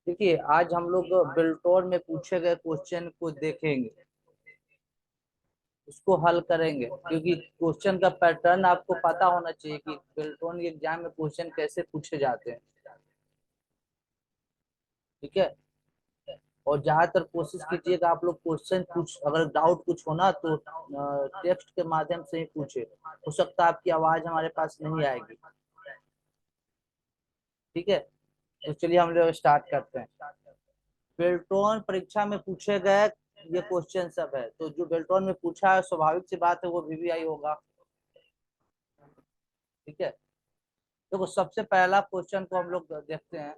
देखिए, आज हम लोग बिल्टोर में पूछे गए क्वेश्चन को देखेंगे, उसको हल करेंगे, क्योंकि क्वेश्चन का पैटर्न आपको पता होना चाहिए कि बिल्टोर एग्जाम में क्वेश्चन कैसे पूछे जाते हैं। ठीक है। और ज्यादातर कोशिश कीजिएगा आप लोग क्वेश्चन पूछ, अगर डाउट कुछ हो ना तो टेक्स्ट के माध्यम से ही पूछे। हो सकता है आपकी आवाज हमारे पास नहीं आएगी। ठीक है, तो चलिए हम लोग स्टार्ट करते हैं। बेल्ट्रॉन परीक्षा में पूछे गए ये क्वेश्चन सब है, तो जो बेल्ट्रॉन में पूछा है स्वाभाविक सी बात है वो वीवीआई होगा। ठीक है, देखो सबसे पहला क्वेश्चन को हम लोग देखते हैं।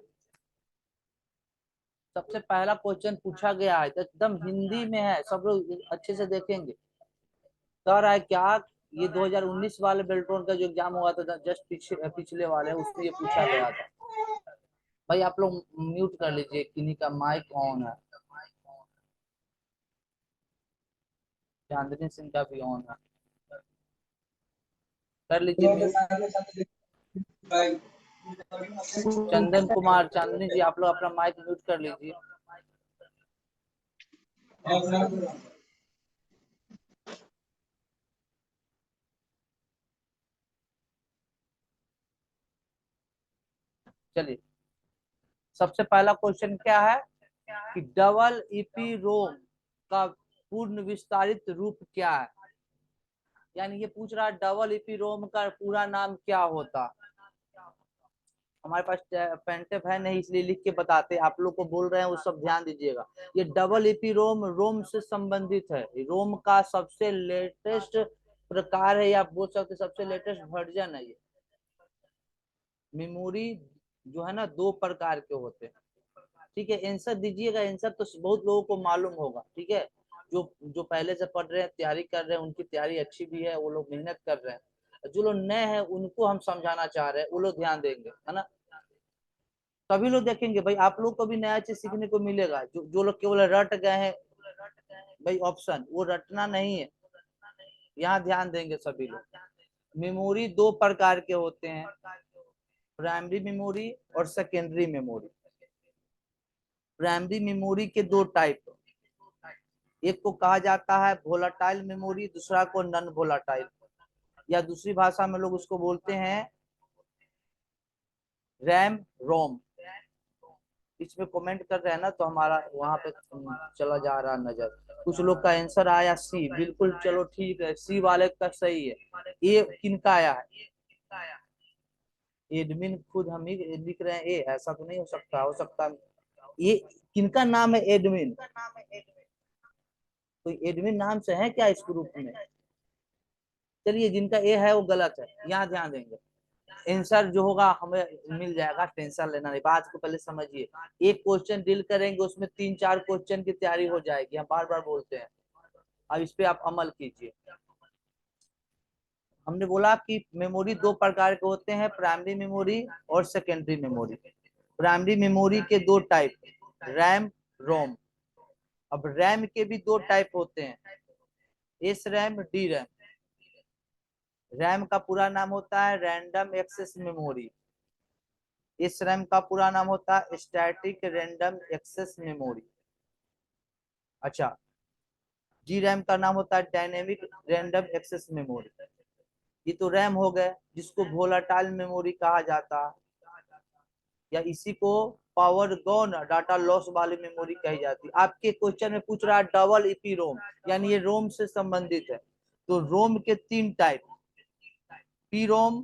सबसे पहला क्वेश्चन पूछा गया है तो एकदम हिंदी में है, सब लोग अच्छे से देखेंगे। कह रहा है क्या, ये 2019 वाले बेल्ट्रॉन का जो एग्जाम हुआ था जस्ट पिछले वाले, उसमें ये पूछा गया था। भाई आप लोग म्यूट कर लीजिए, किन्हीं का माइक ऑन है। चांदनी सिंह का भी ऑन है, कर लीजिए म्यूट। चंदन कुमार, चांदनी जी, आप लोग अपना माइक म्यूट कर लीजिए। चलिए, सबसे पहला क्वेश्चन क्या है कि डबल इपीरोम का पूर्ण विस्तारित रूप क्या है। यानी ये पूछ रहा है डबल इपीरोम का पूरा नाम क्या होता। हमारे पास पेंटेप है नहीं, इसलिए लिख के बताते, आप लोग को बोल रहे हैं वो सब ध्यान दीजिएगा। ये डबल इपीरोम रोम से संबंधित है, रोम का सबसे लेटेस्ट प्रकार है, या आप बोल सकते सबसे लेटेस्ट वर्जन है ये। मेमोरी जो है ना दो प्रकार के होते हैं। ठीक है, आंसर दीजिएगा, आंसर तो बहुत लोगों को मालूम होगा। ठीक है, जो जो पहले से पढ़ रहे हैं, तैयारी कर रहे हैं, उनकी तैयारी अच्छी भी है, वो लोग मेहनत कर रहे हैं। जो लोग नए हैं उनको हम समझाना चाह रहे हैं, वो लोग ध्यान देंगे, है ना। सभी लोग देखेंगे भाई, आप लोग को भी नया चीज सीखने को मिलेगा। जो लोग केवल रट गए हैं भाई ऑप्शन, वो रटना नहीं है, यहाँ ध्यान देंगे सभी लोग। मेमोरी दो प्रकार के होते हैं, प्राइमरी मेमोरी और सेकेंडरी मेमोरी। प्राइमरी मेमोरी के दो टाइप, एक को कहा जाता है वोलाटाइल मेमोरी, दूसरा को नॉन वोलाटाइल, या दूसरी भाषा में लोग उसको बोलते हैं रैम रोम। इसमें कमेंट कर रहे हैं ना, तो हमारा वहां पे चला जा रहा नजर। कुछ लोग का आंसर आया सी, बिल्कुल, चलो ठीक है, सी वाले का सही है। ए किनका आया है, एडमिन खुद हम ही लिख रहे हैं ए, ऐसा तो नहीं हो सकता। हो सकता ये किनका नाम है एडमिन, कोई एडमिन नाम से है क्या इस ग्रुप में। चलिए, जिनका ए है वो गलत है, यहाँ ध्यान देंगे। आंसर जो होगा हमें मिल जाएगा, टेंशन लेना नहीं। बात को पहले समझिए, एक क्वेश्चन डील करेंगे उसमें 3-4 क्वेश्चन की तैयारी हो जाएगी, हम बार बार बोलते हैं। अब इस पे आप अमल कीजिए। हमने बोला कि मेमोरी दो प्रकार के होते हैं, प्राइमरी मेमोरी और सेकेंडरी मेमोरी। प्राइमरी मेमोरी के दो टाइप, रैम रोम। अब रैम के भी दो टाइप होते हैं, S RAM D RAM. RAM का पूरा नाम होता है रैंडम एक्सेस मेमोरी, इस रैम का पूरा नाम होता है स्टैटिक रैंडम एक्सेस मेमोरी। अच्छा, जी रैम का नाम होता है डायनेमिक रैंडम एक्सेस मेमोरी। ये तो रैम हो गए, जिसको वोलाटाइल मेमोरी कहा जाता है, या इसी को पावर गॉन डाटा लॉस वाली मेमोरी कही जाती है। आपके क्वेश्चन में पूछ रहा है डबल ईपी रोम, यानी ये रोम से संबंधित है। तो रोम के 3 टाइप, पी रोम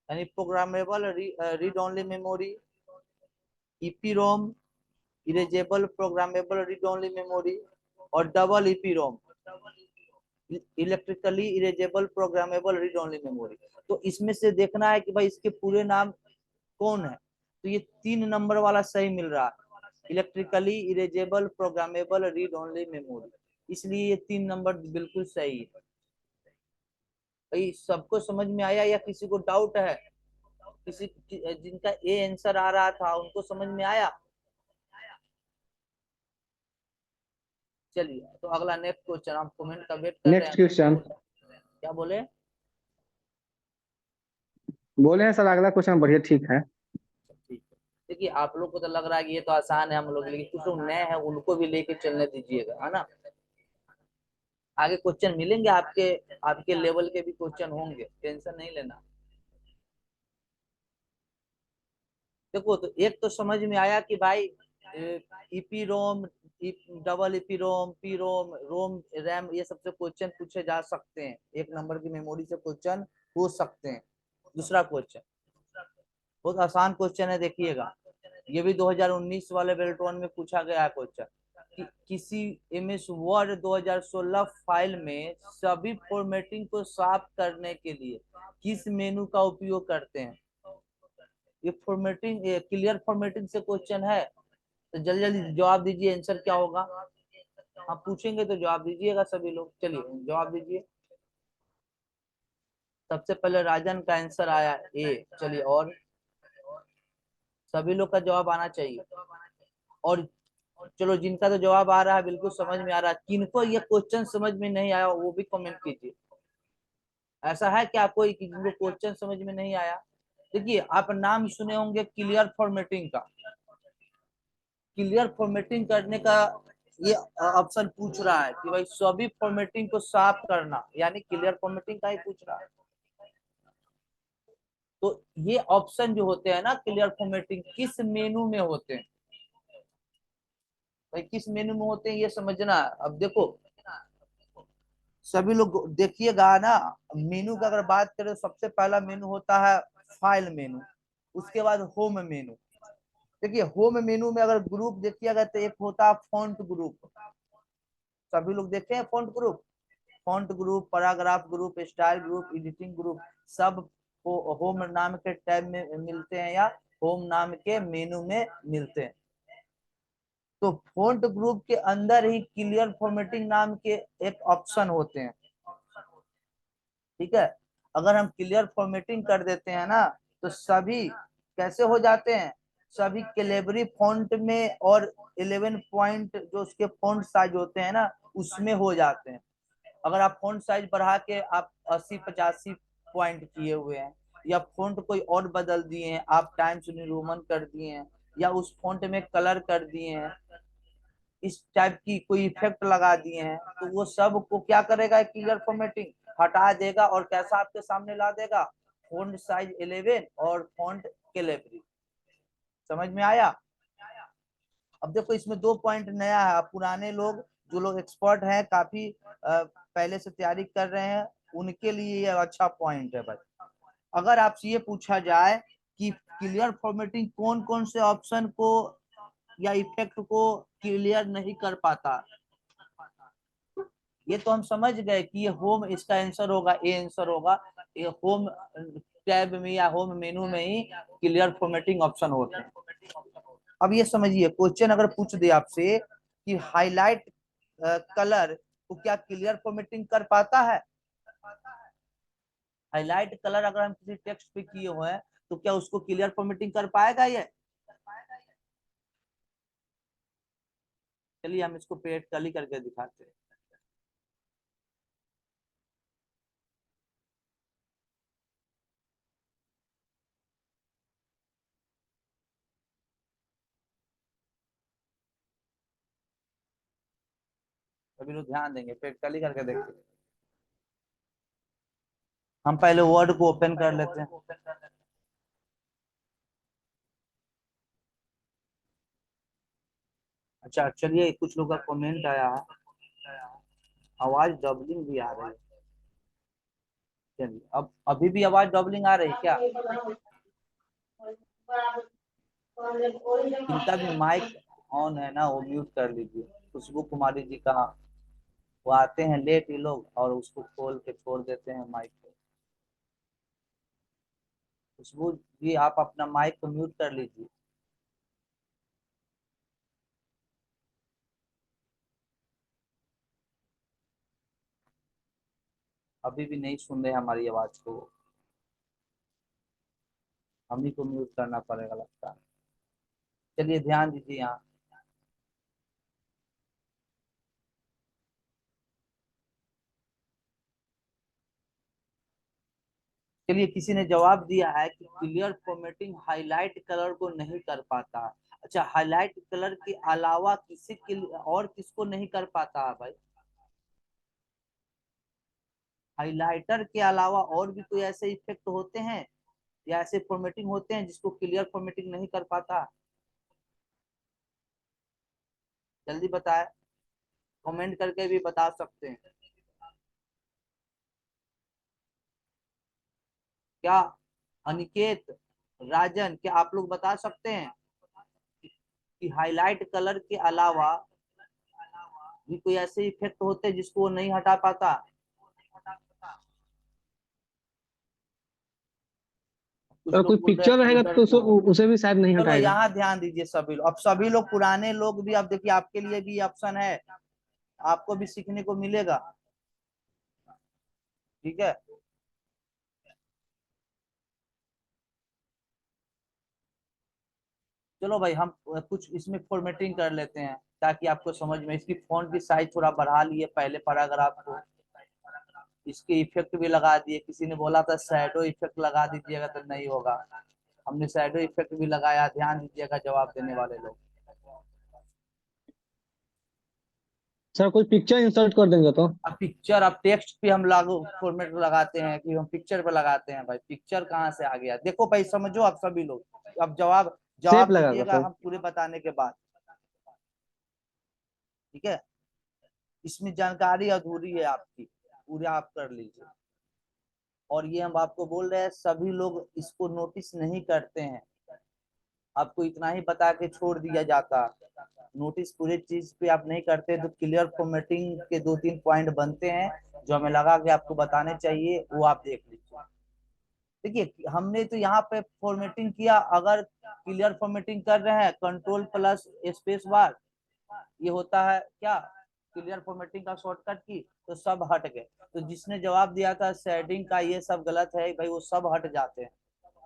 यानी programmable read only memory, EP ROM erasable programmable read only memory, और double EP ROM electrically erasable programmable read only memory. तो इसमें से देखना है कि भाई इसके पूरे नाम कौन है। तो ये 3 नंबर वाला सही मिल रहा है, electrically erasable programmable read only memory, इसलिए ये 3 नंबर बिल्कुल सही है। भाई सबको समझ में आया या किसी को डाउट है, किसी जिनका ए आंसर आ रहा था उनको समझ में आया। चलिए, तो अगला नेक्स्ट क्वेश्चन, हम कमेंट का वेट कर रहे नेक्स्ट हैं। क्वेश्चन क्या बोले, बोले हैं सर, अगला क्वेश्चन बढ़िया ठीक है। ठीक है। देखिए आप लोग को तो लग रहा है कि ये तो आसान है हम लोग, लेकिन कुछ लोग नए हैं उनको भी लेके चलने दीजिएगा, है ना। आगे क्वेश्चन मिलेंगे, आपके आपके लेवल के भी क्वेश्चन होंगे, टेंशन नहीं लेना। देखो तो एक तो समझ में आया कि भाई ईपी रोम, डबल ईपी रोम, पी रोम, रोम रैम, ये सबसे क्वेश्चन पूछे जा सकते हैं, 1 नंबर की मेमोरी से क्वेश्चन पूछ सकते हैं। दूसरा क्वेश्चन बहुत आसान क्वेश्चन है, देखिएगा, ये भी 2019 वाले बेल्ट्रॉन में पूछा गया है क्वेश्चन किसी एमएस वर्ड 2016 फाइल में सभी फॉर्मेटिंग को साफ करने के लिए किस मेनू का उपयोग करते हैं। ये फॉर्मेटिंग, क्लियर फॉर्मेटिंग से क्वेश्चन है, तो जल्दी जल्दी जवाब दीजिए, आंसर क्या होगा। आप पूछेंगे तो जवाब दीजिएगा सभी लोग, चलिए जवाब दीजिए। सबसे पहले राजन का आंसर आया ए, चलिए और सभी लोग का जवाब आना चाहिए। और चलो जिनका तो जवाब आ रहा है, बिल्कुल समझ में आ रहा है, किनको ये क्वेश्चन समझ में नहीं आया वो भी कमेंट कीजिए। ऐसा है क्या कोई कि जिनको क्वेश्चन समझ में नहीं आया। देखिए आप नाम सुने होंगे क्लियर फॉर्मेटिंग का, क्लियर फॉर्मेटिंग करने का ये ऑप्शन पूछ रहा है कि भाई सभी फॉर्मेटिंग को साफ करना, यानी क्लियर फॉर्मेटिंग का ही पूछ रहा है। तो ये ऑप्शन जो होते हैं ना क्लियर फॉर्मेटिंग, किस मेनू में होते हैं, भाई किस मेनू में होते हैं ये समझना। अब देखो सभी लोग देखिएगा ना, मेनू का अगर बात करें तो सबसे पहला मेनू होता है फाइल मेनू, उसके बाद होम मेनू। देखिए होम मेनू में अगर ग्रुप देखिएगा तो एक होता है फॉन्ट ग्रुप, सभी लोग देखे हैं font group, font group, paragraph group, style group, editing group, सब होम नाम के टैब में मिलते हैं या होम नाम के मेनू में मिलते हैं। तो फॉन्ट ग्रुप के अंदर ही क्लियर फॉर्मेटिंग नाम के एक ऑप्शन होते हैं, ठीक है। अगर हम क्लियर फॉर्मेटिंग कर देते हैं ना तो सभी कैसे हो जाते हैं, सभी कैलिबरी फॉन्ट में और 11 पॉइंट जो उसके फॉन्ट साइज होते हैं ना उसमें हो जाते हैं। अगर आप फॉन्ट साइज बढ़ा के आप 80-85 पॉइंट किए हुए हैं, या फॉन्ट कोई और बदल दिए हैं, आप टाइम्स न्यू रोमन कर दिए हैं, या उस फॉन्ट में कलर कर दिए हैं, इस टाइप की कोई इफेक्ट लगा दिए हैं, तो वो सब को क्या करेगा क्लियर फॉर्मेटिंग, हटा देगा और कैसा आपके सामने ला देगा, फॉन्ट साइज 11 और फॉन्ट कैलिबरी। समझ में आया। अब देखो इसमें 2 पॉइंट नया है, पुराने लोग जो लोग एक्सपर्ट हैं काफी पहले से तैयारी कर रहे हैं उनके लिए ये अच्छा पॉइंट है भाई। अगर आपसे ये पूछा जाए कि क्लियर फॉर्मेटिंग कौन कौन से ऑप्शन को या इफेक्ट को क्लियर नहीं कर पाता, ये तो हम समझ गए कि ये होम, इसका आंसर होगा ए आंसर होगा, ये होम टैब में या होम मेनू में ही क्लियर फॉर्मेटिंग ऑप्शन होते हैं। अब ये समझिए क्वेश्चन अगर पूछ दे आपसे कि हाईलाइट कलर को क्या क्लियर फॉर्मेटिंग कर पाता है, हाईलाइट कलर अगर हम किसी टेक्स्ट पे किए हुए हैं तो क्या उसको क्लियर फॉर्मेटिंग कर पाएगा ये। चलिए हम इसको प्रैक्टिकली करके दिखाते हैं। अभी लोग ध्यान देंगे, प्रैक्टिकली करके देखते हैं। हम पहले वर्ड को ओपन कर लेते हैं। अच्छा चलिए कुछ लोग का कमेंट आया है, आवाज डबलिंग भी आ रही है। चलिए अब अभी भी आवाज डबलिंग आ रही है क्या, इनका भी माइक ऑन है ना वो म्यूट कर लीजिए। खुशबू कुमारी जी का, वो आते हैं लेट ये लोग और उसको खोल के छोड़ देते हैं माइक को। खुशबू जी आप अपना माइक को म्यूट कर लीजिए। अभी भी नहीं सुन रहे हमारी आवाज को, हम ही को म्यूट करना पड़ेगा लगता है। चलिए ध्यान दीजिए यहाँ। चलिए, किसी ने जवाब दिया है कि क्लियर फॉर्मेटिंग हाईलाइट कलर को नहीं कर पाता। अच्छा, हाईलाइट कलर के अलावा किसी के और किसको नहीं कर पाता है भाई? हाइलाइटर के अलावा और भी कोई ऐसे इफेक्ट होते हैं या ऐसे फॉर्मेटिंग होते हैं जिसको क्लियर फॉर्मेटिंग नहीं कर पाता? जल्दी बताए, कमेंट करके भी बता सकते हैं। क्या अनिकेत, राजन, क्या आप लोग बता सकते हैं कि हाईलाइट कलर के अलावा भी कोई ऐसे इफेक्ट होते हैं जिसको वो नहीं हटा पाता? कुछ अगर लोग कोई बोल रहे हैं पिक्चर रहेगा तो फिल्टर को। उसे भी शायद नहीं चलो हटाएगा। यहाँ ध्यान दीजिए सभी लोग, अब सभी लोग पुराने लोग भी, अब देखिए आपके लिए भी ऑप्शन है, आपको भी सीखने को मिलेगा। ठीक है, चलो भाई हम कुछ इसमें फॉर्मेटिंग कर लेते हैं ताकि आपको समझ में, इसकी फॉन्ट की साइज थोड़ा बढ़ा लिए पहले पैराग्राफ को, इसके इफेक्ट भी लगा दिए। किसी ने बोला था शैडो इफेक्ट लगा दीजिएगा, तो नहीं होगा, हमने शैडो इफेक्ट भी लगाया, ध्यान दीजिएगा जवाब देने वाले लोग। सर कोई पिक्चर इंसर्ट कर देंगे तो। अब पिक्चर, अब टेक्स्ट पे हम लागू फॉर्मेट लगाते हैं कि हम पिक्चर पे लगाते हैं? भाई पिक्चर कहाँ से आ गया? देखो भाई समझो आप सभी लोग, अब जवाब सेप जवाब लगाकर दीजिएगा सर। हम पूरे बताने के बाद। ठीक है, इसमें जानकारी अधूरी है आपकी, पूरे आप कर लीजिए। और ये हम आपको बोल रहे हैं, सभी लोग इसको नोटिस नहीं करते हैं, आपको इतना ही बता के छोड़ दिया जाता, नोटिस पूरे चीज पे आप नहीं करते। तो क्लियर फॉर्मेटिंग के 2-3 पॉइंट बनते हैं जो हमें लगा कि आपको बताने चाहिए, वो आप देख लीजिए। देखिए हमने तो यहाँ पे फॉर्मेटिंग किया, अगर क्लियर फॉर्मेटिंग कर रहे हैं कंट्रोल प्लस स्पेस बार, ये होता है क्या, क्लियर फॉर्मेटिंग का शॉर्टकट की, तो सब हट गए। तो जिसने जवाब दिया था शेडिंग का ये सब गलत है भाई, वो सब हट जाते हैं,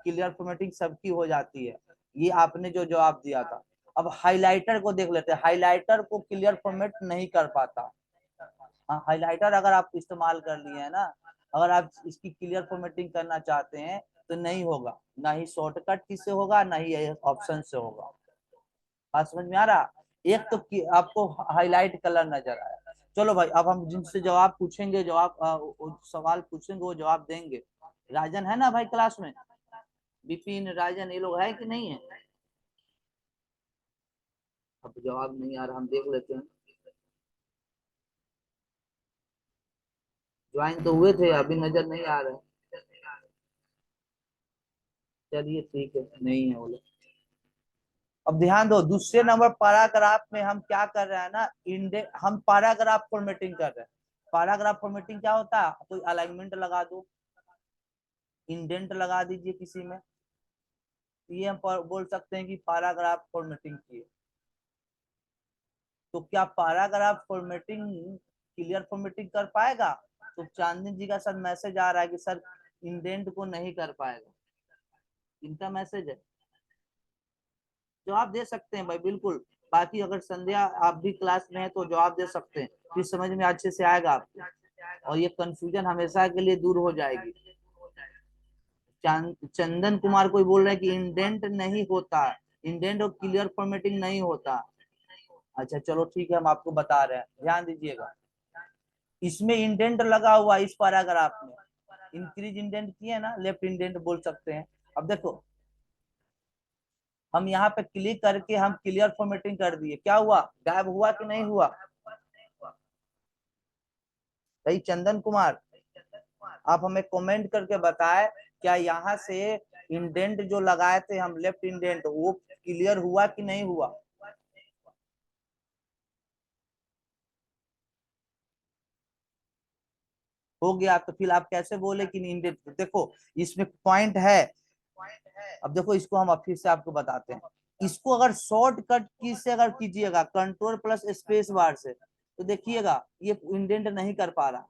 क्लियर फॉर्मेटिंग सबकी हो जाती है, ये आपने जो जवाब दिया था। अब हाइलाइटर को देख लेते हैं, हाइलाइटर को क्लियर फॉर्मेट नहीं कर पाता। हाँ, हाइलाइटर अगर आप इस्तेमाल कर लिए है ना, अगर आप इसकी क्लियर फॉर्मेटिंग करना चाहते हैं तो नहीं होगा, ना ही शॉर्टकट की से होगा, ना ही ऑप्शन से होगा। बात समझ में आ रहा? एक तो आपको हाईलाइट कलर नजर आया। चलो भाई, अब हम जिनसे जवाब पूछेंगे, जवाब सवाल पूछेंगे वो जवाब देंगे। राजन है ना भाई क्लास में? विपिन, राजन, ये लोग है कि नहीं है? अब जवाब नहीं आ रहा, हम देख लेते हैं। ज्वाइन तो हुए थे, अभी नजर नहीं आ रहे। चलिए ठीक है, नहीं है वो लोग। अब ध्यान दो, दूसरे नंबर पैराग्राफ में हम क्या कर रहे हैं ना, हम पैराग्राफ फॉर्मेटिंग कर रहे हैं। पैराग्राफ फॉर्मेटिंग क्या होता है, कोई अलाइनमेंट लगा दो, इंडेंट लगा दीजिए किसी में, ये हम बोल सकते हैं कि पैराग्राफ फॉर्मेटिंग की है। तो क्या पैराग्राफ फॉर्मेटिंग क्लियर फॉर्मेटिंग कर पाएगा? तो चांदनी जी का सर मैसेज आ रहा है कि सर इंडेंट को नहीं कर पाएगा, इनका मैसेज है। जवाब दे सकते हैं भाई बिल्कुल। बाकी अगर संध्या आप भी क्लास में है तो जवाब दे सकते हैं, फिर समझ में अच्छे से आएगा आपको, और ये कंफ्यूजन हमेशा के लिए दूर हो जाएगी। चंदन कुमार कोई बोल रहे हैं कि इंडेंट नहीं होता, इंडेंट और क्लियर फॉर्मेटिंग नहीं होता। अच्छा चलो ठीक है, हम आपको बता रहे हैं, ध्यान दीजिएगा। इसमें इंडेंट लगा हुआ इस पैराग्राफ में, इंक्रीज इंडेंट किए ना, लेफ्ट इंडेंट बोल सकते हैं। अब देखो, हम यहाँ पे क्लिक करके हम क्लियर फॉर्मेटिंग कर दिए, क्या हुआ, गायब हुआ कि नहीं हुआ? भाई चंदन कुमार, आप हमें कमेंट करके बताएं, क्या यहाँ से इंडेंट जो लगाए थे हम, लेफ्ट इंडेंट, वो क्लियर हुआ कि नहीं हुआ? हो गया तो फिर आप कैसे बोले कि इंडेंट? देखो इसमें पॉइंट है। अब देखो इसको हम फिर से आपको बताते हैं, इसको अगर शॉर्टकट की से अगर कीजिएगा कंट्रोल प्लस स्पेस बार से, तो देखिएगा ये इंडेंट नहीं कर पा रहा।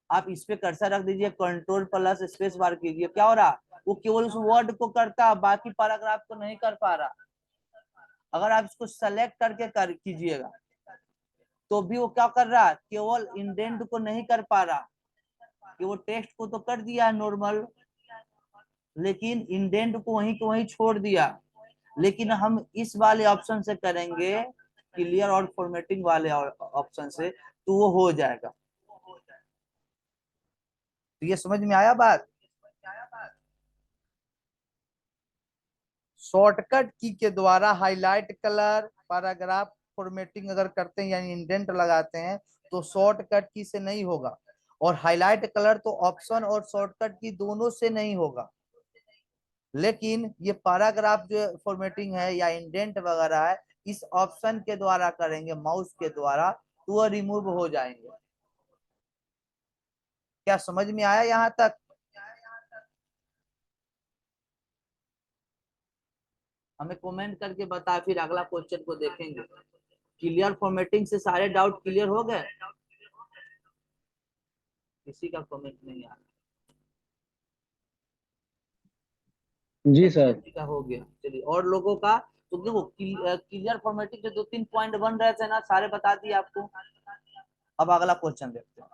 आप इस पे कर्सर रख दीजिए, कंट्रोल प्लस स्पेस बार कीजिए, क्या हो रहा, वो केवल उस वर्ड को करता, बाकी पैराग्राफ को नहीं कर पा रहा। अगर आप इसको सेलेक्ट करके कर कीजिएगा तो भी वो क्या कर रहा, केवल इंडेंट को नहीं कर पा रहा। कि वो टेक्स्ट को तो कर दिया नॉर्मल, लेकिन इंडेंट को वहीं के वहीं छोड़ दिया। लेकिन हम इस वाले ऑप्शन से करेंगे, क्लियर और फॉर्मेटिंग वाले ऑप्शन से, तो वो हो जाएगा। तो ये समझ में आया बात। शॉर्टकट की के द्वारा हाईलाइट कलर, पैराग्राफ फॉर्मेटिंग अगर करते हैं यानी इंडेंट लगाते हैं तो शॉर्टकट की से नहीं होगा, और हाईलाइट कलर तो ऑप्शन और शॉर्टकट की दोनों से नहीं होगा। लेकिन ये पैराग्राफ जो फॉर्मेटिंग है या इंडेंट वगैरह है, इस ऑप्शन के द्वारा करेंगे, माउस के द्वारा, तो वह रिमूव हो जाएंगे। क्या समझ में आया यहाँ तक? हमें कमेंट करके बता, फिर अगला क्वेश्चन को देखेंगे। क्लियर फॉर्मेटिंग से सारे डाउट क्लियर हो गए? किसी का कमेंट नहीं आ रहा। जी सर। किसी का हो गया, चलिए। और लोगों का तो देखो, क्लियर फॉर्मेटिंग के 2-3 पॉइंट बन रहे थे ना, सारे बता दिए आपको। अब अगला क्वेश्चन देखते हैं।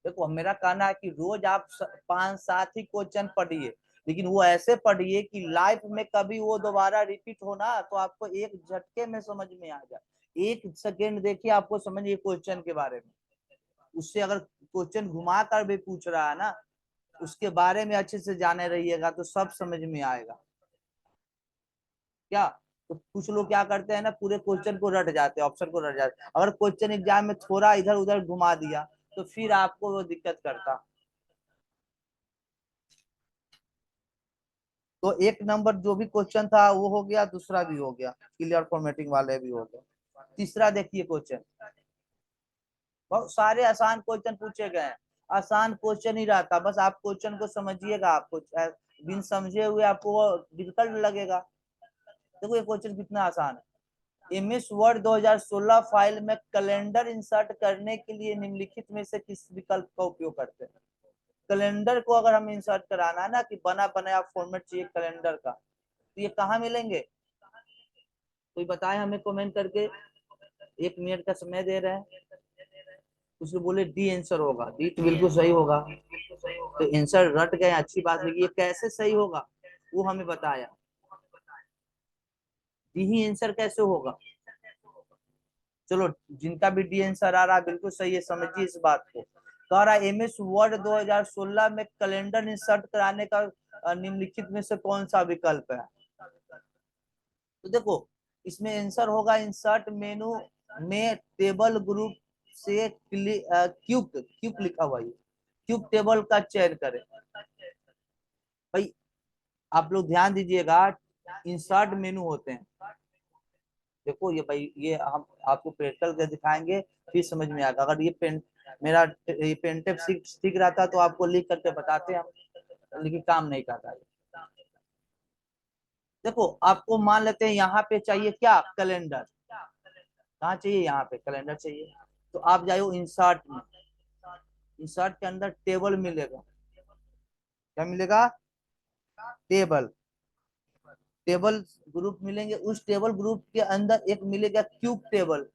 देखो मेरा कहना है कि रोज आप 5-7 ही क्वेश्चन पढ़िए, लेकिन वो ऐसे पढ़िए कि लाइफ में कभी वो दोबारा रिपीट हो ना, तो आपको एक झटके में समझ में आ जाए। 1 सेकेंड देखिए, आपको समझिए क्वेश्चन के बारे में। उससे अगर क्वेश्चन घुमा कर भी पूछ रहा है ना, उसके बारे में अच्छे से जाने रहिएगा तो सब समझ में आएगा। क्या? तो कुछ लोग क्या करते हैं ना, पूरे क्वेश्चन को रट जाते हैं, ऑप्शन को रट जाते हैं। अगर क्वेश्चन एग्जाम में थोड़ा इधर उधर घुमा दिया तो फिर आपको वो दिक्कत करता। तो 1 नंबर जो भी क्वेश्चन था वो हो गया, दूसरा भी हो गया, क्लियर फॉर्मेटिंग वाले भी हो गए। तीसरा देखिए क्वेश्चन, बहुत सारे आसान क्वेश्चन पूछे गए हैं। आसान क्वेश्चन ही रहता, बस आप क्वेश्चन को समझिएगा। आपको बिन समझे हुए आपको वो डिफिकल्ट लगेगा। देखो ये क्वेश्चन कितना आसान है। एमएस वर्ड 2016 फाइल में कैलेंडर इंसर्ट करने के लिए निम्नलिखित में से किस विकल्प का उपयोग करते हैं? कैलेंडर को अगर हम इंसर्ट कराना है ना, कि बना बनाया फॉर्मेट चाहिए कैलेंडर का, तो ये कहाँ मिलेंगे? कोई बताए हमें कमेंट करके। 1 मिनट का समय दे रहे हैं। उसको बोले डी आंसर होगा, डी तो बिल्कुल सही होगा। तो आंसर रट गए, अच्छी बात है। ये कैसे सही होगा वो हमें बताया। डी ही आंसर कैसे होगा? चलो, जिनका भी डी आंसर आ रहा है बिल्कुल सही है, समझिए इस बात को। कह रहा एमएस वर्ड 2016 में कैलेंडर इंसर्ट कराने का निम्नलिखित में से कौन सा विकल्प है? तो देखो इसमें आंसर होगा, इंसर्ट मेनू में टेबल ग्रुप से क्यूब क्यूब लिखा हुआ है, क्यूब टेबल का चयन करें। भाई आप लोग ध्यान दीजिएगा, इंसर्ट मेनू होते हैं। देखो ये भाई, ये हम आपको प्रैक्टिकल के दिखाएंगे, फिर समझ में आएगा। अगर ये पेन मेरा ये पेन टेप ठीक रहता तो आपको लिख करके बताते हम, लेकिन काम नहीं करता है। देखो आपको मान लेते हैं यहाँ पे चाहिए क्या, कैलेंडर। कहाँ चाहिए? यहाँ पे कैलेंडर चाहिए। तो आप जाइए इंसर्ट में, इंसर्ट के अंदर टेबल मिलेगा। क्या मिलेगा? टेबल। टेबल ग्रुप मिलेंगे, उस टेबल ग्रुप के अंदर एक मिलेगा क्यूब टेबल।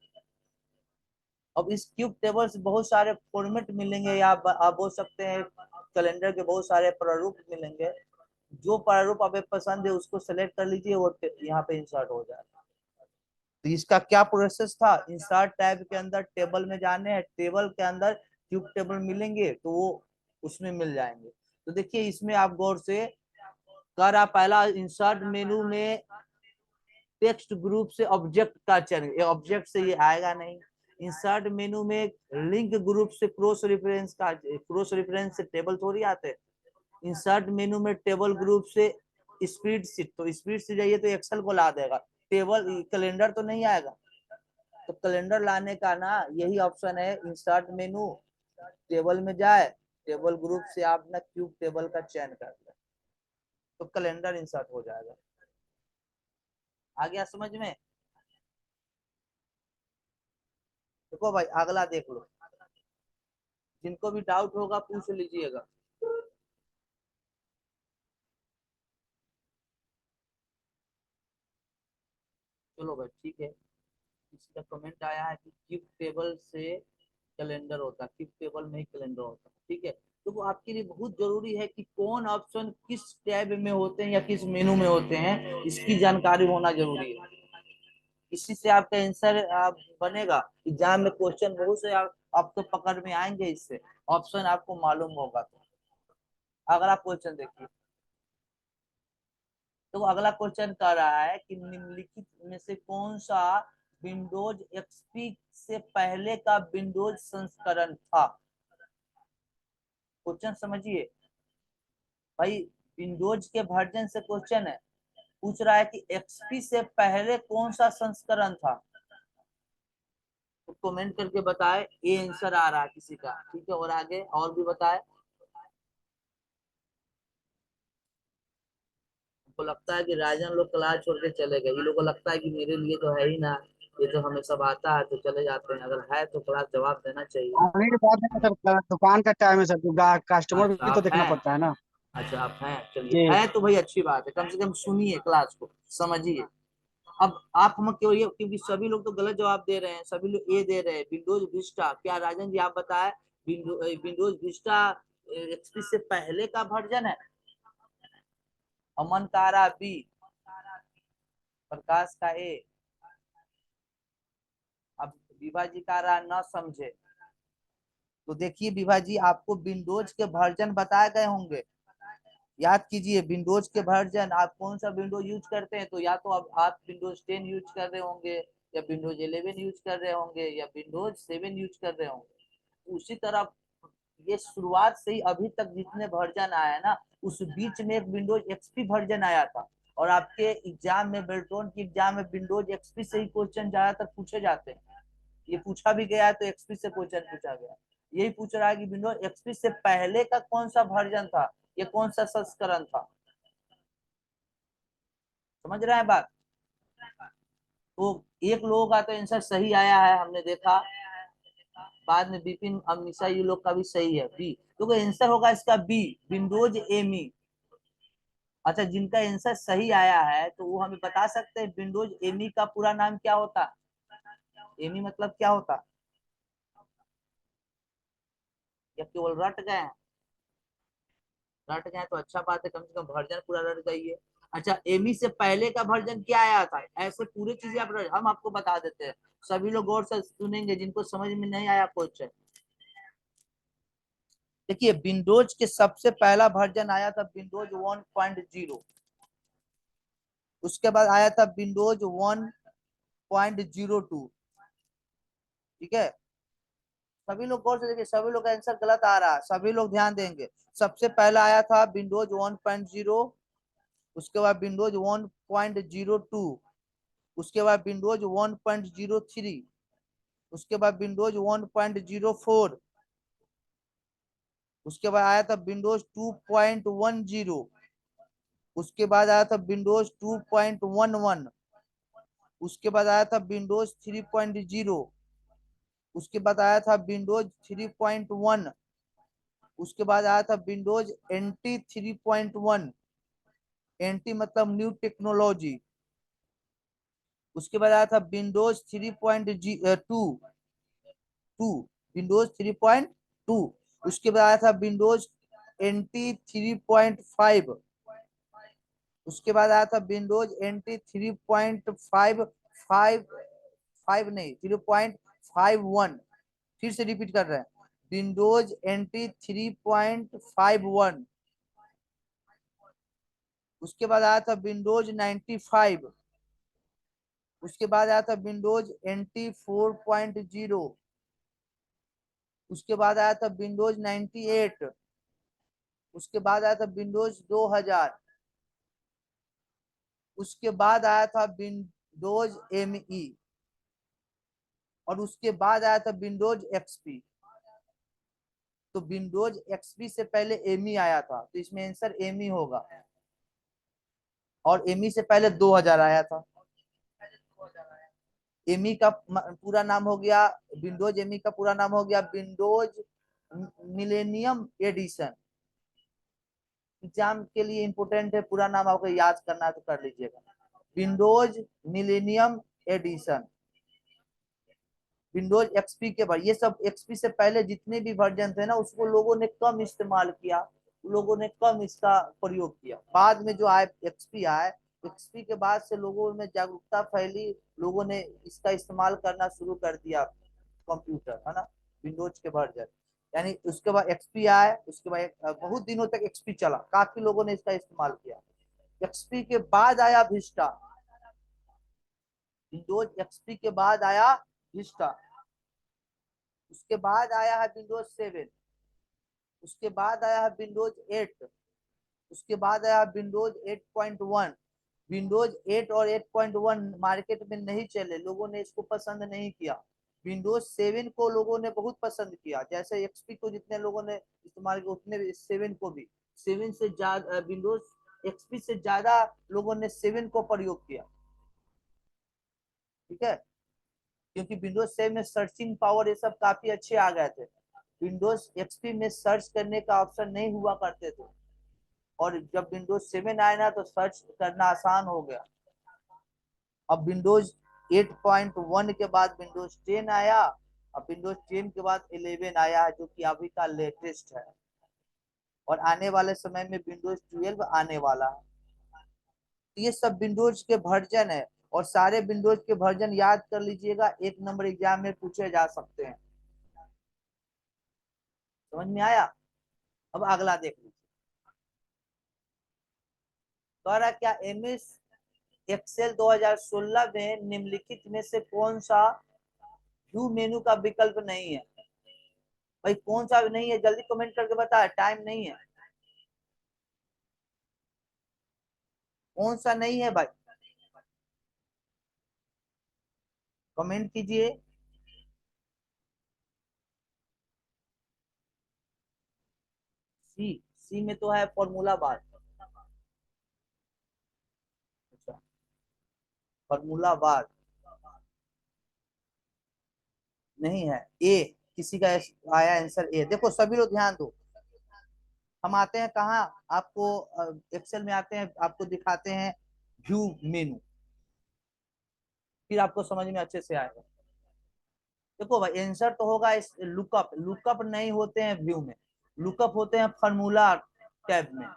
अब इस क्यूब टेबल से बहुत सारे फॉर्मेट मिलेंगे, या आप बोल सकते हैं कैलेंडर के बहुत सारे प्रारूप मिलेंगे। जो प्रारूप आप पसंद है उसको सेलेक्ट कर लीजिए, वो यहाँ पे इंसर्ट हो जाएगा। तो इसका क्या प्रोसेस था, इंसर्ट टैब के अंदर टेबल में जाने हैं, टेबल के अंदर क्यूब टेबल मिलेंगे तो वो उसमें मिल जाएंगे। तो देखिए इसमें आप गौर से कर, आप पहला इंसर्ट मेनू में टेक्स्ट ग्रुप से ऑब्जेक्ट का चयन, ये ऑब्जेक्ट से ये आएगा नहीं। इंसर्ट मेनू में लिंक ग्रुप से क्रॉस रेफरेंस का, क्रॉस रेफरेंस से टेबल थोड़ी आते। इंसर्ट मेनू में टेबल ग्रुप से स्प्रेड शीट, तो स्प्रेड शीट जाइए तो एक्सेल को ला देगा, टेबल कैलेंडर तो नहीं आएगा। तो कैलेंडर लाने का ना यही ऑप्शन है, इंसर्ट मेनू, टेबल में जाए, टेबल ग्रुप से आप ना क्यूब टेबल का चयन कर ले, तो कैलेंडर इंसर्ट हो जाएगा। आ गया समझ में? देखो भाई अगला देख लो, जिनको भी डाउट होगा पूछ लीजिएगा। चलो चलो भाई ठीक है। किसी का कमेंट आया है कि गिफ्ट टेबल से कैलेंडर होता है, गिफ्ट टेबल में ही कैलेंडर होता है, ठीक है। तो वो आपके लिए बहुत जरूरी है कि कौन ऑप्शन किस टैब में होते हैं या किस मेनू में होते हैं, इसकी जानकारी होना जरूरी है। इसी से आपका आंसर बनेगा। एग्जाम में क्वेश्चन बहुत से आपको पकड़ में आएंगे, इससे ऑप्शन आपको मालूम होगा। तो अगला क्वेश्चन देखिए। तो अगला क्वेश्चन कर रहा है कि निम्नलिखित में से कौन सा विंडोज एक्सपी से पहले का विंडोज संस्करण था। क्वेश्चन समझिए भाई, विंडोज के वर्जन से क्वेश्चन है, पूछ रहा है कि एक्सपी से पहले कौन सा संस्करण था। तो कमेंट करके बताए, ये आंसर आ रहा है किसी का, ठीक है। और आगे और भी बताए। को लगता है कि राजन लोग क्लास छोड़ के चले गए, ये लोग को लगता है कि मेरे लिए तो है ही ना, ये तो हमें सब आता है तो चले जाते हैं, अगर है तो क्लास जवाब देना चाहिए। आने की बात है सर, दुकान का टाइम है सर, कस्टमर अच्छा भी तो आप देखना हैं। पड़ता है ना। अच्छा आप हैं, चलिए जी। है तो भाई अच्छी बात है, कम से कम सुनिए क्लास को, समझिए। अब आप हम क्यों ये, क्योंकि सभी लोग तो गलत जवाब दे रहे हैं, सभी लोग ए दे रहे हैं। विंडोज विस्टा, क्या राजन जी आप बताएं, विंडोज विस्टा एक्सपी से पहले का वर्जन है। अमन तारा बी, प्रकाश का ए। अब विभा जी का रहा न समझे। तो देखिए विभा जी, आपको विंडोज के वर्जन बताए गए होंगे, याद कीजिए विंडोज के वर्जन। आप कौन सा विंडोज यूज करते हैं, तो या तो अब आप विंडोज 10 यूज कर रहे होंगे, या विंडोज 11 यूज कर रहे होंगे, या विंडोज 7 यूज कर रहे होंगे। उसी तरह ये शुरुआत से ही अभी तक जितने वर्जन आया है ना, उस बीच में एक विंडोज एक्सपी वर्जन आया था। और आपके एग्जाम में, बेल्ट्रॉन की एग्जाम में विंडोज एक्सपी से ही क्वेश्चन ज्यादातर पूछे जाते हैं। ये पूछा भी गया है तो एक्सपी से क्वेश्चन पूछा गया। यही पूछ रहा है कि विंडोज एक्सपी से पहले का कौन सा वर्जन था, ये कौन सा संस्करण था। समझ रहे हैं बात। तो एक लोगों का तो आंसर सही आया है, हमने देखा। बाद में विपिन अमीषा ये लोग का भी सही है, बी। तो आंसर होगा इसका बी, विंडोज एमी। अच्छा, जिनका आंसर सही आया है तो वो हमें बता सकते हैं विंडोज एमी का पूरा नाम क्या होता। एमी मतलब क्या होता, या केवल रट गए हैं। रट गए तो अच्छा बात है, कम से कम वर्जन पूरा रट गई है। अच्छा, एमी से पहले का वर्जन क्या आया था, ऐसे पूरी चीजें आप हम आपको बता देते हैं, सभी लोग गौर से सुनेंगे, जिनको समझ में नहीं आया क्वेश्चन। देखिए विंडोज के सबसे पहला वर्जन आया था विंडोज 1.0, उसके बाद आया था विंडोज 1.02, ठीक है। सभी लोग गौर से देखिए, सभी लोग का आंसर गलत आ रहा है, सभी लोग ध्यान देंगे। सबसे पहला आया था विंडोज 1.0, उसके बाद विंडोज 1.02, उसके बाद विंडोज 1.03, उसके बाद विंडोज 1.04, उसके बाद आया था विंडोज 2.10, उसके बाद आया था विंडोज 2.11, उसके बाद आया था विंडोज 3.0, उसके बाद आया था विंडोज 3.1, उसके बाद आया था विंडोज एनटी 3.1, एनटी मतलब न्यू टेक्नोलॉजी। उसके बाद आया था विंडोज 3.2, विंडोज 3.2, उसके बाद आया था विंडोज एनटी 3.5, उसके बाद आया था विंडोज एनटी 3.5, फाइव नहीं 3.51, फिर से रिपीट कर रहे हैं, विंडोज एनटी 3.51, उसके बाद आया था विंडोज 95, उसके बाद आया था विंडोज एनटी 4.0, उसके बाद आया था विंडोज 98, उसके बाद आया था विंडोज 2000, उसके बाद आया था विंडोज एमई, और उसके बाद आया था विंडोज एक्सपी। तो विंडोज एक्सपी से पहले एमई आया था, तो इसमें आंसर एमई होगा। और एमई से पहले 2000 आया था। एमई का पूरा नाम हो गया, विंडोज एमई का पूरा नाम हो गया विंडोज मिलेनियम एडिशन। एग्जाम के लिए इंपोर्टेंट है, पूरा नाम आपको याद करना है तो कर लीजिएगा, Windows Millennium Edition, Windows XP के बाद, ये सब एक्सपी से पहले जितने भी वर्जन थे ना उसको लोगों ने कम इस्तेमाल किया, लोगों ने कम इसका प्रयोग किया। बाद में जो आए एक्सपी आए, एक्सपी के बाद से लोगों में जागरूकता फैली, लोगों ने इसका इस्तेमाल करना शुरू कर दिया कंप्यूटर, है ना, विंडोज के वर्जन। यानी उसके बाद एक्सपी आए, उसके बाद बहुत दिनों तक एक्सपी चला, काफी लोगों ने इसका इस्तेमाल किया। एक्सपी के बाद आया विस्टा, विंडोज एक्सपी के बाद आया विस्टा, उसके बाद आया है विंडोज 7, उसके बाद आया है विंडोज 8, उसके बाद आया विंडोज 8.1। विंडोज 8 और 8.1 मार्केट में नहीं चले, लोगों ने इसको पसंद नहीं किया। विंडोज 7 को लोगों ने बहुत पसंद किया, जैसे एक्सपी को जितने लोगों ने इस्तेमाल किया उतने 7 को भी, 7 से ज्यादा विंडोज एक्सपी से ज्यादा लोगों ने 7 को प्रयोग किया। ठीक है, क्योंकि विंडोज 7 में सर्चिंग पावर ये सब काफी अच्छे आ गए थे। विंडोज एक्सपी में सर्च करने का ऑप्शन नहीं हुआ करते थे, और जब विंडोज 7 आया ना तो सर्च करना आसान हो गया। अब विंडोज 8.1 के बाद विंडोज 10 आया, अब विंडोज 10 के बाद 11 आया है जो कि अभी का लेटेस्ट है, और आने वाले समय में विंडोज 12 आने वाला है। ये सब विंडोज के वर्जन है, और सारे विंडोज के वर्जन याद कर लीजिएगा, 1 नंबर एग्जाम में पूछे जा सकते हैं। समझ में आया? अब अगला देख लीजिए, कह रहा क्या एमएस एक्सेल 2016 में निम्नलिखित में से कौन सा व्यू मेनू का विकल्प नहीं है? भाई कौन सा नहीं है, जल्दी कमेंट करके बता, टाइम नहीं है। कौन सा नहीं है भाई, कमेंट कीजिए। सी, सी में तो है फॉर्मूला बार। अच्छा, फॉर्मूला बार नहीं है। ए, किसी का आया आंसर ए। देखो सभी लोग ध्यान दो, हम आते हैं कहाँ, आपको एक्सेल में आते हैं, आपको दिखाते हैं व्यू मेनू, फिर आपको समझ में अच्छे से आएगा। देखो भाई आंसर तो होगा इस लुकअप, लुकअप नहीं होते हैं व्यू में, लुकअप होते हैं फॉर्मूला टैब में।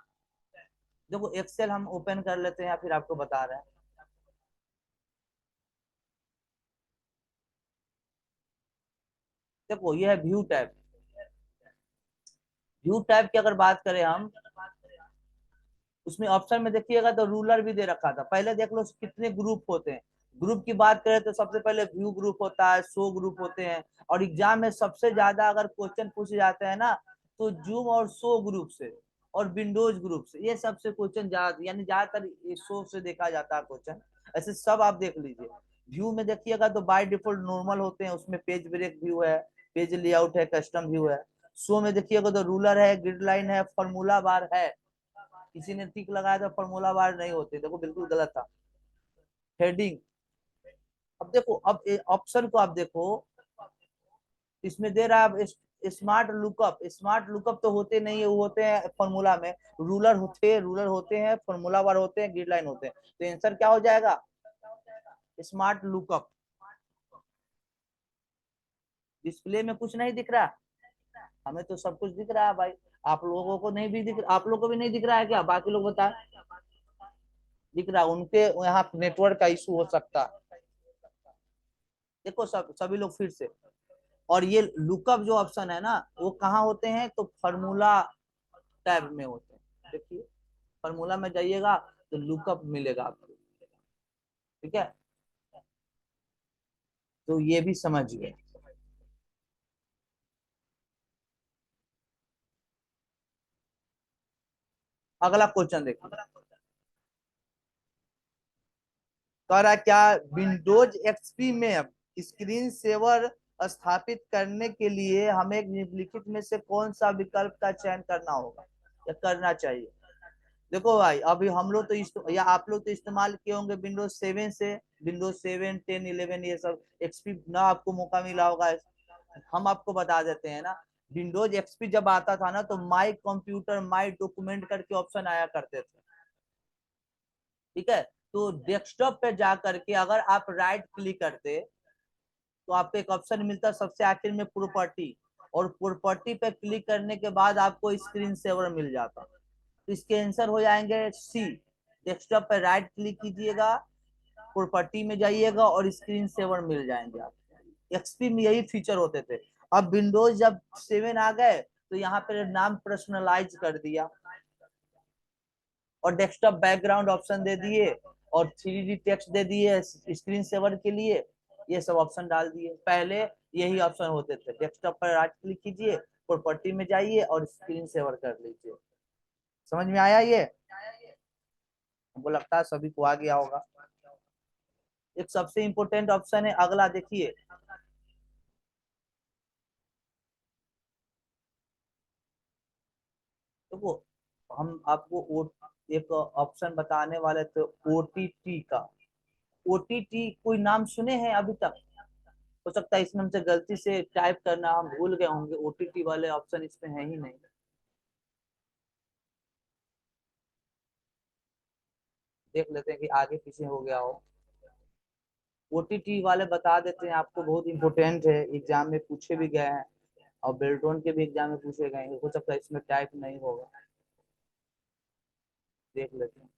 देखो एक्सेल हम ओपन कर लेते हैं, या फिर आपको बता रहे हैं। देखो ये है व्यू टैब। व्यू टैब की अगर बात करें हम, उसमें ऑप्शन में देखिएगा तो रूलर भी दे रखा था। पहले देख लो कितने ग्रुप होते हैं। ग्रुप की बात करें तो सबसे पहले व्यू ग्रुप होता है, शो ग्रुप होते हैं, और एग्जाम में सबसे ज्यादा अगर क्वेश्चन पूछे जाते हैं ना तो जूम और शो ग्रुप से और विंडोज ग्रुप से, ये सबसे क्वेश्चन ज्यादा, यानी ज्यादातर शो से देखा जाता है क्वेश्चन। ऐसे सब आप देख लीजिए। व्यू में देखिएगा तो बाय डिफॉल्ट नॉर्मल होते हैं, उसमें पेज ब्रेक व्यू है, पेज लेआउट है, कस्टम व्यू है। शो में देखिएगा तो रूलर है, ग्रिड लाइन है, फॉर्मूला बार है। किसी ने टिक लगाया तो फॉर्मूला बार नहीं होते, देखो बिल्कुल गलत था। हेडिंग, अब देखो, अब ऑप्शन को आप देखो, इसमें दे रहा है स्मार्ट लुकअप। स्मार्ट लुकअप तो होते नहीं है, वो होते हैं फॉर्मूला में। रूलर होते हैं, फॉर्मूला बार होते हैं, ग्रिड लाइन होते हैं। तो आंसर क्या हो जाएगा? Smart lookup. डिस्प्ले में कुछ नहीं दिख रहा, हमें तो सब कुछ दिख रहा है भाई। आप लोगों को नहीं भी दिख, आप लोगों को भी नहीं दिख रहा है क्या? बाकी लोग बताए दिख रहा, उनके यहाँ नेटवर्क का इशू हो सकता है। देखो सभी लोग फिर से, और ये लुकअप जो ऑप्शन है ना वो कहाँ होते हैं, तो फॉर्मूला टैब में होते हैं। देखिए फॉर्मूला में जाइएगा तो लुकअप मिलेगा आपको। ठीक है, तो ये भी समझिए। अगला क्वेश्चन देखिए, कह रहा क्या विंडोज एक्सपी में स्क्रीन सेवर स्थापित करने के लिए हमें निम्नलिखित में से कौन सा विकल्प का चयन करना होगा या करना चाहिए? देखो भाई अभी हम लोग तो या आप लोग तो इस्तेमाल किए होंगे विंडोज 7 से, विंडोज 7 10 11 ये सब एक्सपी ना आपको मौका मिला होगा। हम आपको बता देते हैं ना, विंडोज एक्सपी जब आता था ना तो माई कंप्यूटर माई डॉक्यूमेंट करके ऑप्शन आया करते थे। ठीक है, तो डेस्कटॉप पे जा करके अगर आप राइट क्लिक करते तो आपको एक ऑप्शन मिलता सबसे आखिर में प्रॉपर्टी, और प्रॉपर्टी पे क्लिक करने के बाद आपको स्क्रीन सेवर मिल जाता। तो इसके आंसर हो जाएंगे सी। डेस्कटॉप पे राइट क्लिक कीजिएगा, प्रॉपर्टी में जाइएगा और स्क्रीन सेवर मिल जाएंगे आपको। एक्सपी में यही फीचर होते थे। अब विंडोज जब 7 आ गए तो यहाँ पे नाम पर्सनलाइज कर दिया और डेस्कटॉप बैकग्राउंड ऑप्शन दे दिए और 3D टेक्स्ट दे दिए स्क्रीन सेवर के लिए, ये सब ऑप्शन डाल दिए। पहले यही ऑप्शन होते थे, डेस्कटॉप पर राइट क्लिक कीजिए, प्रॉपर्टी में जाइए और स्क्रीन सेवर कर लीजिए। समझ में आया? ये हमको लगता है सभी को आ गया होगा। एक सबसे इंपॉर्टेंट ऑप्शन है अगला, देखिए देखो हम आपको एक ऑप्शन बताने वाले थे ओटीटी का। ओटीटी कोई नाम सुने हैं अभी तक? हो सकता है इसमें हमसे गलती से टाइप करना हम भूल गए होंगे, ओटीटी वाले ऑप्शन इसमें है ही नहीं। देख लेते हैं कि आगे पीछे हो गया हो। ओटीटी वाले बता देते हैं आपको, बहुत इंपॉर्टेंट है, एग्जाम में पूछे भी गए हैं और बेल्ट्रॉन के भी एग्जाम में पूछे गए हैं। हो सकता है इसमें टाइप नहीं होगा, देख लेते हैं।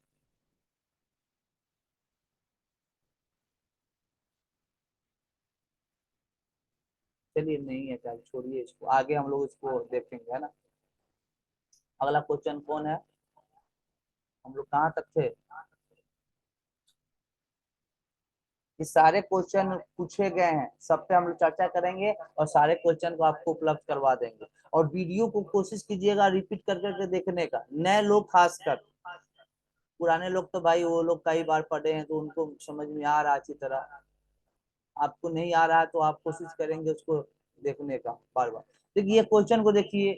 चलिए नहीं है, चल छोड़िए इसको, आगे हम लोग इसको देखेंगे, है ना। अगला क्वेश्चन कौन है? हम लोग कहाँ तक थे? ये सारे क्वेश्चन पूछे गए हैं, सब पे हम लोग चर्चा करेंगे और सारे क्वेश्चन को आपको उपलब्ध करवा देंगे। और वीडियो को कोशिश कीजिएगा रिपीट कर करके देखने का, नए लोग खासकर। पुराने लोग तो भाई वो लोग कई बार पढ़े हैं तो उनको समझ में आ रहा अच्छी तरह। आपको नहीं आ रहा है तो आप कोशिश करेंगे उसको देखने का बार बार। देखिए क्वेश्चन को देखिए,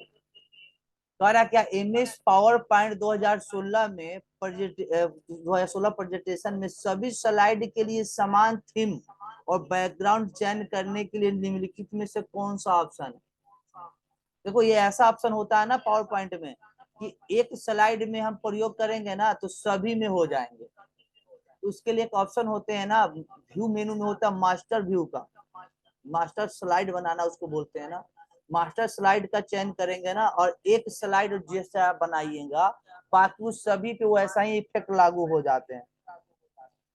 कह रहा क्या MS पावर पॉइंट 2016 में 2016 प्रेजेंटेशन में सभी स्लाइड के लिए समान थीम और बैकग्राउंड चयन करने के लिए निम्नलिखित में से कौन सा ऑप्शन है? देखो ये ऐसा ऑप्शन होता है ना पावर पॉइंट में कि एक स्लाइड में हम प्रयोग करेंगे ना तो सभी में हो जाएंगे। तो उसके लिए एक ऑप्शन होते हैं ना, व्यू मेनू में होता है मास्टर व्यू का, मास्टर स्लाइड बनाना उसको बोलते हैं ना। मास्टर स्लाइड का चयन करेंगे ना और एक स्लाइड जैसा बनाइएगा, बाकी उस सभी पे वैसा ही इफेक्ट लागू हो जाते हैं।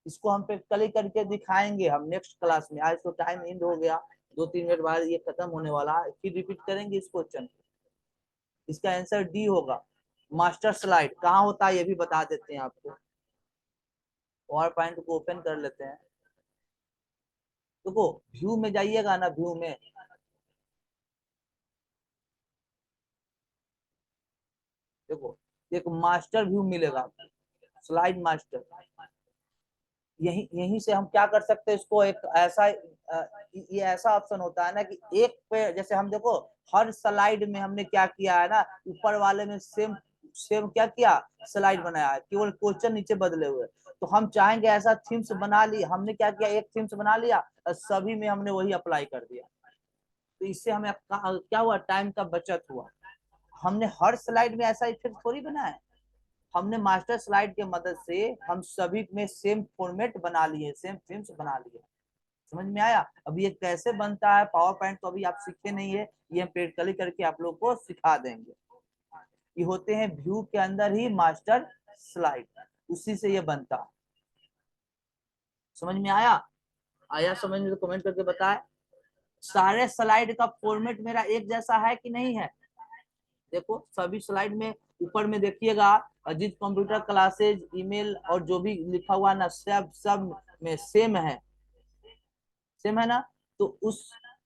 इसको हम प्रैक्टिकली करके दिखाएंगे हम नेक्स्ट क्लास में। आज तो टाइम एंड हो गया, 2-3 मिनट बाद ये खत्म होने वाला है, फिर रिपीट करेंगे इस क्वेश्चन। इसका आंसर डी होगा। मास्टर स्लाइड कहाँ होता है ये भी बता देते हैं आपको। पावर पॉइंट को ओपन कर लेते हैं। देखो व्यू में जाइएगा ना, व्यू में देखो एक मास्टर व्यू मिलेगा, स्लाइड मास्टर। यही यहीं से हम क्या कर सकते हैं इसको, एक ऐसा ये ऐसा ऑप्शन होता है ना कि एक पे जैसे हम देखो हर स्लाइड में हमने क्या किया है ना, ऊपर वाले में सेम सेम क्या किया, स्लाइड बनाया है, केवल क्वेश्चन नीचे बदले हुए। तो हम चाहेंगे ऐसा थीम्स बना ली, हमने क्या किया एक थीम्स बना लिया और सभी में हमने वही अप्लाई कर दिया। तो इससे हमें क्या हुआ, टाइम का बचत हुआ। हमने हर स्लाइड में ऐसा इफेक्ट थोड़ी बनाया है, हमने मास्टर स्लाइड के मदद से हम सभी में सेम फॉर्मेट बना लिए, सेम थीम्स बना लिए। समझ में आया? अब ये कैसे बनता है पावर पॉइंट तो अभी आप सीखे नहीं है, ये हम प्रैक्टिकली करके आप लोग को सिखा देंगे। ये होते हैं व्यू के अंदर ही मास्टर स्लाइड, उसी से ये बनता। समझ में आया? आया समझ में तो कमेंट करके बताए। सारे स्लाइड का फॉर्मेट मेरा एक जैसा है कि नहीं है? देखो सभी स्लाइड में ऊपर में देखिएगा अजीत कंप्यूटर क्लासेज ईमेल और जो भी लिखा हुआ ना, सब में सेम है, सेम है ना। तो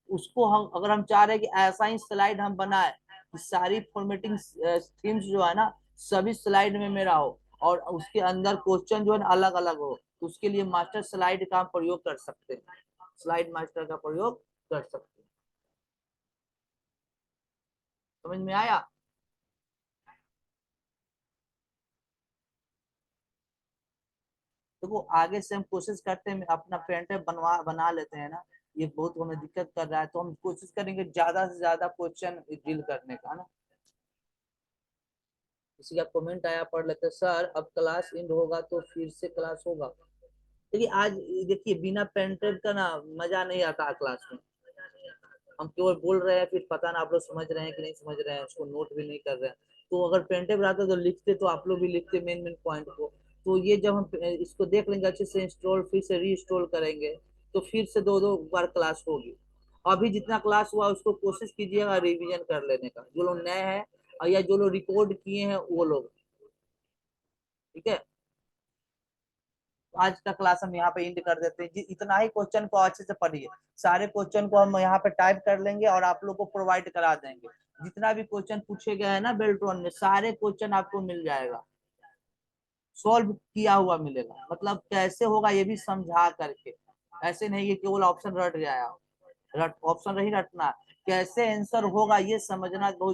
उसको हम अगर हम चाह रहे हैं कि ऐसा ही स्लाइड हम बनाए कि सारी फॉर्मेटिंग थीम्स जो है ना सभी स्लाइड में मेरा हो और उसके अंदर क्वेश्चन जो है ना अलग अलग हो, तो उसके लिए मास्टर स्लाइड का प्रयोग कर सकते हैं, स्लाइड मास्टर का प्रयोग कर सकते हैं। समझ में आया? देखो आगे से हम कोशिश करते हैं अपना पेंटर बना लेते हैं ना, ये बहुत हमें दिक्कत कर रहा है, तो हम कोशिश करेंगे ज्यादा से ज्यादा क्वेश्चन डील करने का ना। किसी का कमेंट आया, पढ़ लेते। सर अब क्लास एंड होगा तो फिर से क्लास होगा? देखिए आज देखिए बिना पेन ड्राइव का ना मजा नहीं आता क्लास में। हम केवल बोल रहे हैं, फिर पता ना आप लोग समझ रहे हैं कि नहीं समझ रहे हैं, उसको नोट भी नहीं कर रहे हैं। तो अगर पेन ड्राइव रहता तो लिखते, तो आप लोग भी लिखते मेन मेन पॉइंट को। तो ये जब हम इसको देख लेंगे अच्छे से, इंस्टॉल फिर से रीइंस्टॉल करेंगे, तो फिर से 2-2 बार क्लास होगी। अभी जितना क्लास हुआ उसको कोशिश कीजिएगा रिवीजन कर लेने का, जो लोग नए हैं और या जो लोग रिकॉर्ड किए हैं वो लोग। ठीक है, आज का क्लास हम यहाँ पे एंड कर देते हैं। इतना ही क्वेश्चन को अच्छे से पढ़िए। सारे क्वेश्चन को हम यहाँ पे टाइप कर लेंगे और आप लोग को प्रोवाइड करा देंगे। जितना भी क्वेश्चन पूछे गए हैं ना बेल्ट्रॉन में, सारे क्वेश्चन आपको मिल जाएगा, सॉल्व किया हुआ मिलेगा। मतलब कैसे होगा ये भी समझा करके, ऐसे नहीं कि केवल ऑप्शन रट जाए। ऑप्शन नहीं रटना, कैसे आंसर होगा ये समझना बहुत